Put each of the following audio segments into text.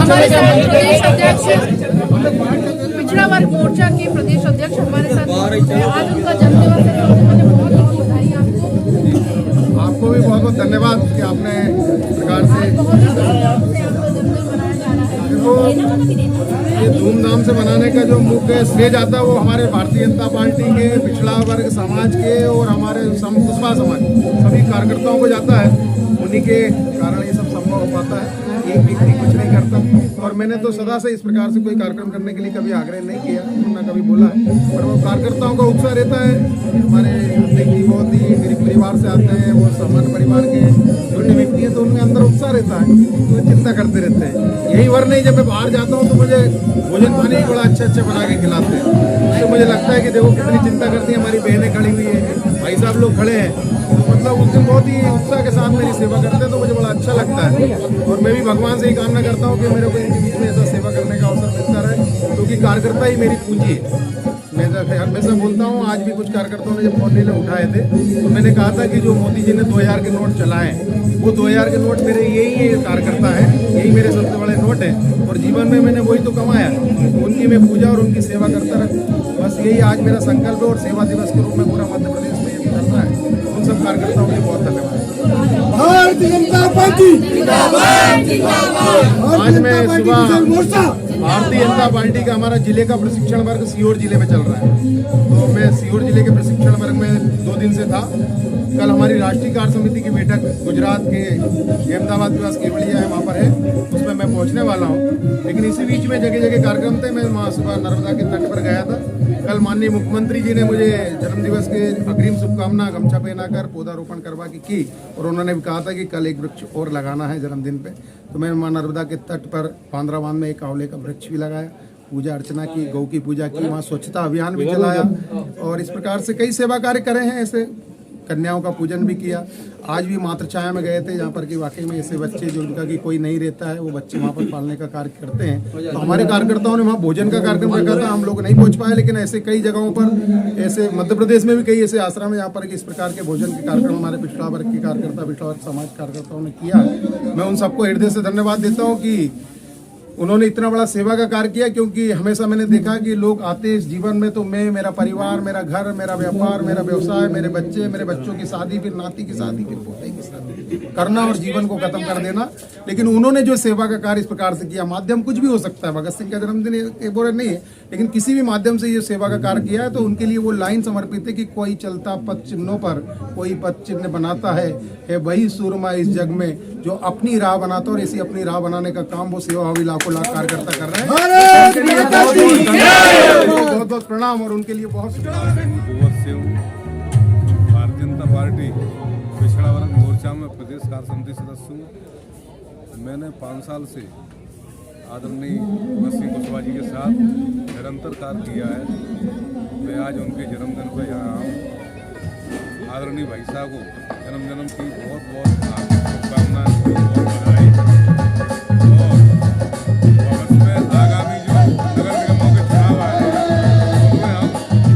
हमारे साथ प्रदेश अध्यक्ष पिछड़ा वर्ग मोर्चा के प्रदेश अध्यक्ष हमारे साथ हैं। आज उनका जन्मदिवस है, तो उन्होंने बहुत बहुत बधाई आपको। आपको भी बहुत बहुत धन्यवाद कि आपने प्रकार से बहुत ही धूमधाम से आपका जन्मदिन मनाया जा रहा है। देखो, ये धूमधाम से मनाने का जो मुख्य श्रेय जाता है वो हमारे भारतीय जनता पार्टी के पिछड़ा वर्ग समाज के और हमारे कुशवाहा समाज सभी कार्यकर्ताओं को जाता है। उन्हीं के कारण ये सब संभव हो पाता है। एक व्यक्ति कुछ नहीं करता, और मैंने तो सदा से इस प्रकार से कोई कार्यक्रम करने के लिए कभी आग्रह नहीं किया, ना कभी बोला है। पर वो कार्यकर्ताओं का उत्साह रहता है। हमारे व्यक्ति बहुत ही गरीब परिवार से आते हैं, वो सामान्य परिवार के छोटे व्यक्ति हैं, तो उनके अंदर उत्साह रहता है, तो चिंता करते रहते हैं। यही वर नहीं, जब मैं बाहर जाता हूँ तो मुझे भोजन पानी भी बड़ा अच्छे बना के खिलाते हैं। उससे मुझे लगता है कि देखो कितनी चिंता करती है, हमारी बहनें खड़ी हुई है, भाई साहब लोग खड़े हैं, मतलब उस दिन बहुत ही उत्साह के साथ मेरी सेवा करते हैं, तो मुझे बड़ा अच्छा लगता है। और मैं भी भगवान से ही कामना करता हूँ कि मेरे को इनके बीच में ऐसा सेवा करने का अवसर मिलता रहे, क्योंकि कार्यकर्ता ही मेरी पूंजी है। मैं हमेशा बोलता हूँ, आज भी कुछ कार्यकर्ताओं ने जब फोन नीले उठाए थे तो मैंने कहा था कि जो मोदी जी ने 2000 के नोट चलाए, वो 2000 के नोट मेरे यही कार्यकर्ता है, यही मेरे सबसे बड़े नोट है। और जीवन में मैंने वही तो कमाया, उनकी मैं पूजा और उनकी सेवा करता रहूँ, बस यही आज मेरा संकल्प है। और सेवा दिवस के रूप में पूरा मध्य प्रदेश में ये चल रहा है। उन सब कार्यकर्ताओं के बहुत धन्यवाद। भारतीय जनता पार्टी आज मैं सुबह भारतीय जनता पार्टी का हमारा जिले का प्रशिक्षण वर्ग सीहोर जिले में चल रहा है, तो मैं सीहोर जिले के प्रशिक्षण वर्ग में 2 दिन से था। कल हमारी राष्ट्रीय कार्य समिति की बैठक गुजरात के अहमदाबाद के पास केवड़िया है, वहाँ पर है, उसमें मैं पहुँचने वाला हूँ। लेकिन इसी बीच में जगह जगह कार्यक्रम थे। मैं वहाँ सुबह नर्मदा के तट पर गया था। कल माननीय मुख्यमंत्री जी ने मुझे जन्मदिवस के अग्रिम शुभकामना गमछा पहनाकर पौधारोपण करवा की, और उन्होंने भी कहा था कि कल एक वृक्ष और लगाना है जन्मदिन पे। तो मैं मां नर्मदा के तट पर पांद्रावान में एक आंवले का वृक्ष भी लगाया, पूजा अर्चना की, गौ की पूजा की, वहाँ स्वच्छता अभियान भी चलाया, और इस प्रकार से कई सेवा कार्य करे हैं। ऐसे कन्याओं का पूजन भी किया। आज भी मातृछाया में गए थे, जहाँ पर कि वाकई में ऐसे बच्चे जो उनका कि कोई नहीं रहता है, वो बच्चे वहाँ पर पालने का कार्य करते हैं। तो हमारे कार्यकर्ताओं ने वहाँ भोजन का कार्यक्रम रखा था, हम लोग नहीं पहुँच पाए, लेकिन ऐसे कई जगहों पर, ऐसे मध्य प्रदेश में भी कई ऐसे आश्रम है जहाँ पर इस प्रकार के भोजन के कार्यक्रम हमारे पिछड़ा वर्ग के कार्यकर्ता, पिछड़ा वर्ग समाज कार्यकर्ताओं ने किया। मैं उन सबको हृदय से धन्यवाद देता हूँ कि उन्होंने इतना बड़ा सेवा का कार्य किया, क्योंकि हमेशा मैंने देखा कि लोग आते इस जीवन में तो मैं, मेरा परिवार, मेरा घर, मेरा व्यापार, मेरा व्यवसाय, मेरे बच्चे, मेरे बच्चों की शादी, फिर नाती की शादी, फिर पोते की शादी करना और जीवन को खत्म कर देना। लेकिन उन्होंने जो सेवा का कार्य इस प्रकार से किया, माध्यम कुछ भी हो सकता है, भगत सिंह का जन्मदिन एक बोरे नहीं है, लेकिन किसी भी माध्यम से ये सेवा का कार्य किया है, तो उनके लिए वो लाइन समर्पित है कि कोई चलता पद चिन्हों पर कोई पद चिन्ह बनाता है वही सूरमा इस जग में जो अपनी राह बनाता, और इसी अपनी राह बनाने का काम वो सेवाभावी लाखों लाख कार्यकर्ता कर रहे हैं। बहुत बहुत प्रणाम, और उनके लिए बहुत भारतीय जनता पार्टी पिछड़ा वर्ग मोर्चा में प्रदेश कार्य समिति सदस्य हूँ। मैंने 5 साल से आदरणीय भगत सिंह कुशवाहा जी के साथ निरंतर कार्य किया है। मैं आज उनके जन्मदिन पर यहाँ आऊँ। आदरणीय भाई साहब को जन्मदिन की बहुत बहुत शुभकामनाएं, बहुत बधाई। और में आगामी जो नगर निगमों के चुनाव आए हैं, उसमें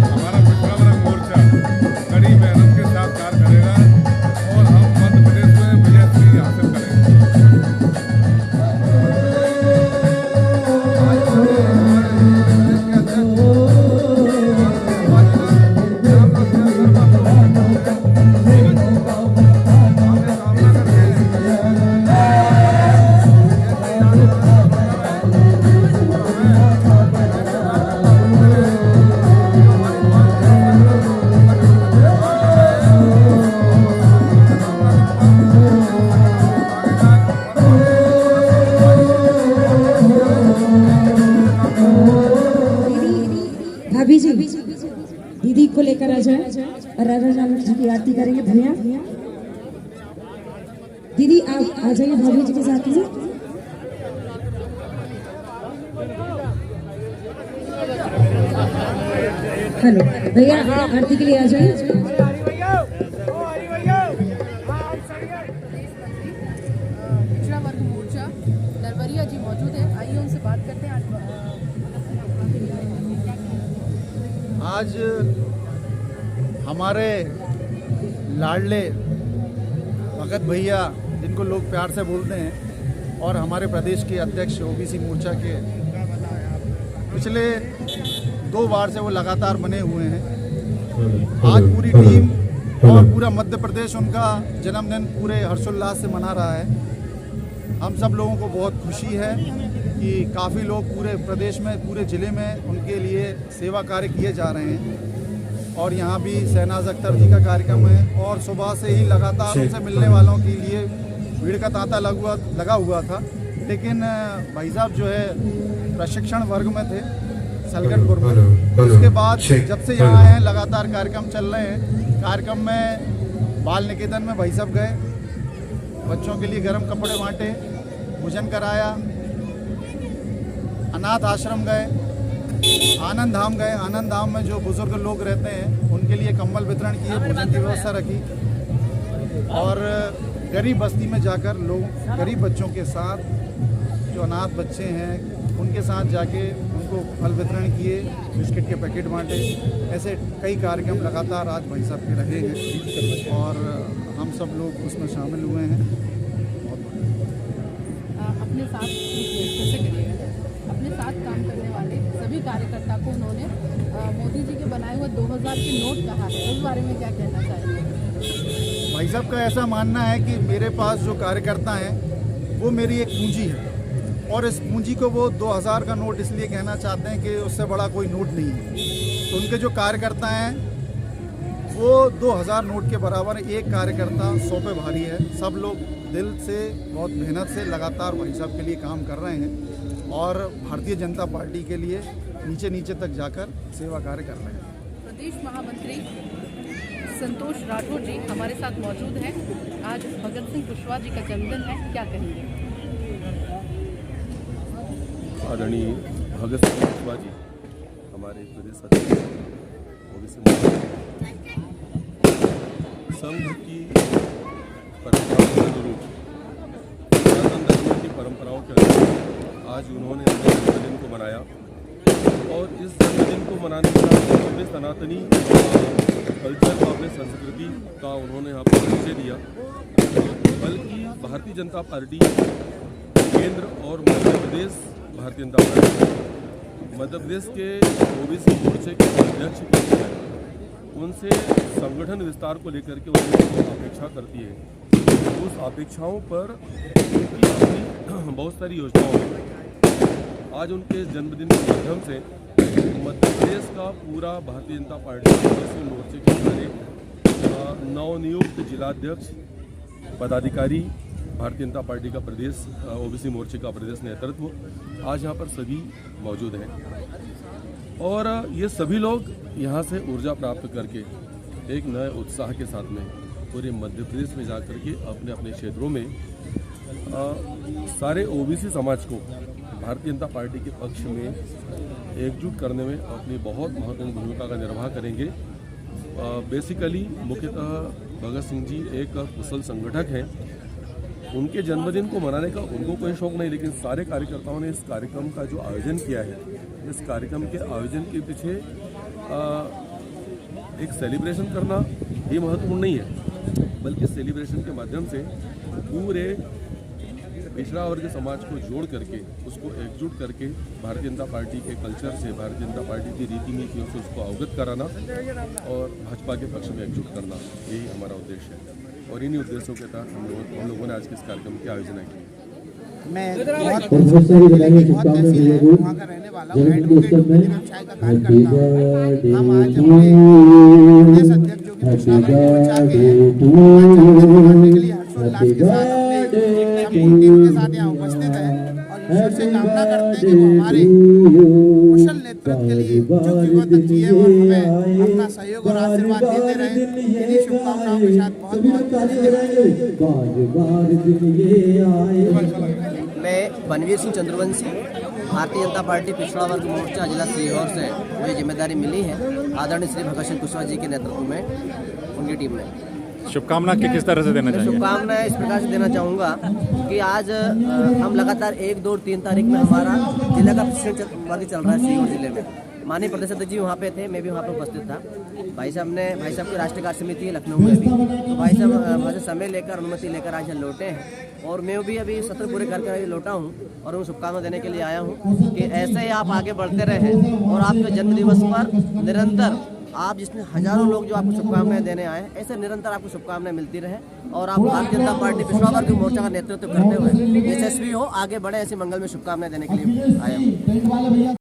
हमारा पिछड़ा वर्ग मोर्चा कड़ी मेहनत के साथ कार्य करेगा, और हम मध्य प्रदेश में विजय हासिल करेंगे। भाभी जी दीदी को लेकर आ जाए और राधा राम जी की आरती करेंगे। भैया दीदी आप आ जाइए भाभी जी के साथ में। हेलो भैया आरती के लिए आ जाइए। पिछड़ा वर्ग मोर्चा नरवरिया जी मौजूद है, आइए उनसे बात करते हैं। आज हमारे लाडले भगत भैया, जिनको लोग प्यार से बोलते हैं, और हमारे प्रदेश के अध्यक्ष ओबीसी मोर्चा के पिछले 2 बार से वो लगातार बने हुए हैं। आज पूरी टीम और पूरा मध्य प्रदेश उनका जन्मदिन पूरे हर्षोल्लास से मना रहा है। हम सब लोगों को बहुत खुशी है कि काफ़ी लोग पूरे प्रदेश में, पूरे ज़िले में उनके लिए सेवा कार्य किए जा रहे हैं। और यहाँ भी शहनाज अख्तर जी का कार्यक्रम है और सुबह से ही लगातार उनसे मिलने वालों के लिए भीड़ का तांता लगा हुआ था। लेकिन भाई साहब जो है प्रशिक्षण वर्ग में थे सलगनपुर में। उसके बाद जब से यहाँ आए हैं लगातार कार्यक्रम चल रहे हैं। कार्यक्रम में बाल निकेतन में भाई साहब गए, बच्चों के लिए गर्म कपड़े बांटे, भोजन कराया, अनाथ आश्रम गए, आनंद धाम गए। आनंद धाम में जो बुजुर्ग लोग रहते हैं उनके लिए कंबल वितरण किए, भोजन की व्यवस्था रखी और गरीब बस्ती में जाकर लोग गरीब बच्चों के साथ, जो अनाथ बच्चे हैं उनके साथ जाके उनको फल वितरण किए, बिस्किट के पैकेट बांटे। ऐसे कई कार्यक्रम लगातार आज भाई साहब के रहे हैं और हम सब लोग उसमें शामिल हुए हैं। अपने साथ कैसे करिएगा, अपने साथ काम करने वाले सभी कार्यकर्ता को उन्होंने मोदी जी के बनाए हुए 2000 के नोट कहा है, उस बारे में क्या कहना चाहिए? भाई साहब का ऐसा मानना है कि मेरे पास जो कार्यकर्ता हैं वो मेरी एक पूंजी है और इस पूंजी को वो 2000 का नोट इसलिए कहना चाहते हैं कि उससे बड़ा कोई नोट नहीं है। तो उनके जो कार्यकर्ता हैं वो 2000 नोट के बराबर एक कार्यकर्ता 100 पे भारी है। सब लोग दिल से, बहुत मेहनत से लगातार भाई साहब के लिए काम कर रहे हैं और भारतीय जनता पार्टी के लिए नीचे नीचे तक जाकर सेवा कार्य कर रहे हैं। प्रदेश महामंत्री संतोष राठौर जी हमारे साथ मौजूद हैं। आज भगत सिंह कुशवाहा जी का जन्मदिन है, क्या कहेंगे? आदरणीय भगत सिंह कुशवाहा जी हमारे प्रदेश अध्यक्ष ओबीसी संघ की परंपराओं के अनुरूप, सनातन धर्म की परंपराओं के अनुरूप आज उन्होंने अपने जन्मदिन को मनाया और इस जन्मदिन को मनाने का अपने सनातनी कल्चर का, अपने संस्कृति का उन्होंने यहाँ पर परिचय दिया। बल्कि भारतीय जनता पार्टी केंद्र और मध्य प्रदेश भारतीय जनता पार्टी मध्य प्रदेश के ओबीसी मोर्चे के अध्यक्ष हैं, उनसे संगठन विस्तार को लेकर के उनसे अपेक्षा करती है। उस अपेक्षाओं पर उनकी अपनी बहुत सारी योजनाओं हैं। आज उनके जन्मदिन के माध्यम से मध्य प्रदेश का पूरा भारतीय जनता पार्टी ओबीसी मोर्चे के सारे नवनियुक्त जिलाध्यक्ष, पदाधिकारी, भारतीय जनता पार्टी का प्रदेश ओबीसी मोर्चे का प्रदेश नेतृत्व आज यहाँ पर सभी मौजूद हैं और ये सभी लोग यहाँ से ऊर्जा प्राप्त करके एक नए उत्साह के साथ में पूरे मध्य प्रदेश में जाकर के अपने अपने क्षेत्रों में सारे ओबीसी समाज को भारतीय जनता पार्टी के पक्ष में एकजुट करने में अपनी बहुत महत्वपूर्ण भूमिका का निर्वाह करेंगे। बेसिकली मुख्यतः भगत सिंह जी एक कुशल संगठक हैं। उनके जन्मदिन को मनाने का उनको कोई शौक नहीं, लेकिन सारे कार्यकर्ताओं ने इस कार्यक्रम का जो आयोजन किया है, इस कार्यक्रम के आयोजन के पीछे एक सेलिब्रेशन करना ये महत्वपूर्ण नहीं है, बल्कि सेलिब्रेशन के माध्यम से पूरे पिछड़ा वर्ग समाज को जोड़ करके उसको एकजुट करके भारतीय जनता पार्टी के कल्चर से, भारतीय जनता पार्टी की रीति नीतियों से उसको अवगत कराना और भाजपा के पक्ष में एकजुट करना, यही हमारा उद्देश्य है। और इन्हीं उद्देश्यों के तहत हम लोगों ने आज के इस कार्यक्रम की आयोजना की। मैं बहुत सारी बधाई शुभकामनाएं वहाँ का रहने वाला हूँ, व्यवसाय का कार्य करता हूँ। हम आज अपने प्रदेश अध्यक्ष जो कि कुशवाहा मोर्चा के हैं, के लिए हर्षोल्लास के साथ अपने संपूर्ण टीम के साथ यहाँ उपस्थित है और ईश्वर से कामना करते हैं कि वो हमारे कुशल नेतृत्व के लिए जो जीवन जिए और हमें अपना सहयोग और आशीर्वाद देते रहे। इन्हीं शुभकामनाओं के साथ बहुत मैं बनवीर सिंह चंद्रवंशी, भारतीय जनता पार्टी पिछड़ा वर्ग मोर्चा जिला सीहोर से मुझे जिम्मेदारी मिली है आदरणीय श्री भगत सिंह कुशवाहा जी के नेतृत्व में, उनकी टीम में। शुभकामना किस तरह से देना चाहिए? शुभकामनाएं इस प्रकार से देना चाहूँगा कि आज हम लगातार 1, 2 और 3 तारीख में हमारा जिले का प्रशिक्षण वर्ग चल रहा है सीहोर जिले में। माननीय प्रदेश अध्यक्ष जी वहाँ पे थे, मैं भी वहाँ पे उपस्थित था। भाई साहब की राष्ट्रीय कार्य समिति है लखनऊ में भी, तो भाई साहब वहाँ से समय लेकर अनुमति लेकर आज लौटे हैं और मैं भी अभी सत्र पूरे करके लौटा हूँ और उन्हें शुभकामना देने के लिए आया हूँ कि ऐसे ही आप आगे बढ़ते रहें और आपके जन्मदिवस पर निरंतर आप जिसमें हजारों लोग जो आपको शुभकामनाएं देने आए ऐसे निरंतर आपको शुभकामनाएं मिलती रहे और आप भारतीय जनता पार्टी पिछड़ा वर्ग मोर्चा का नेतृत्व करते हुए यशस्वी हो, आगे बढ़े, ऐसी मंगल में शुभकामनाएं देने के लिए आया हूँ।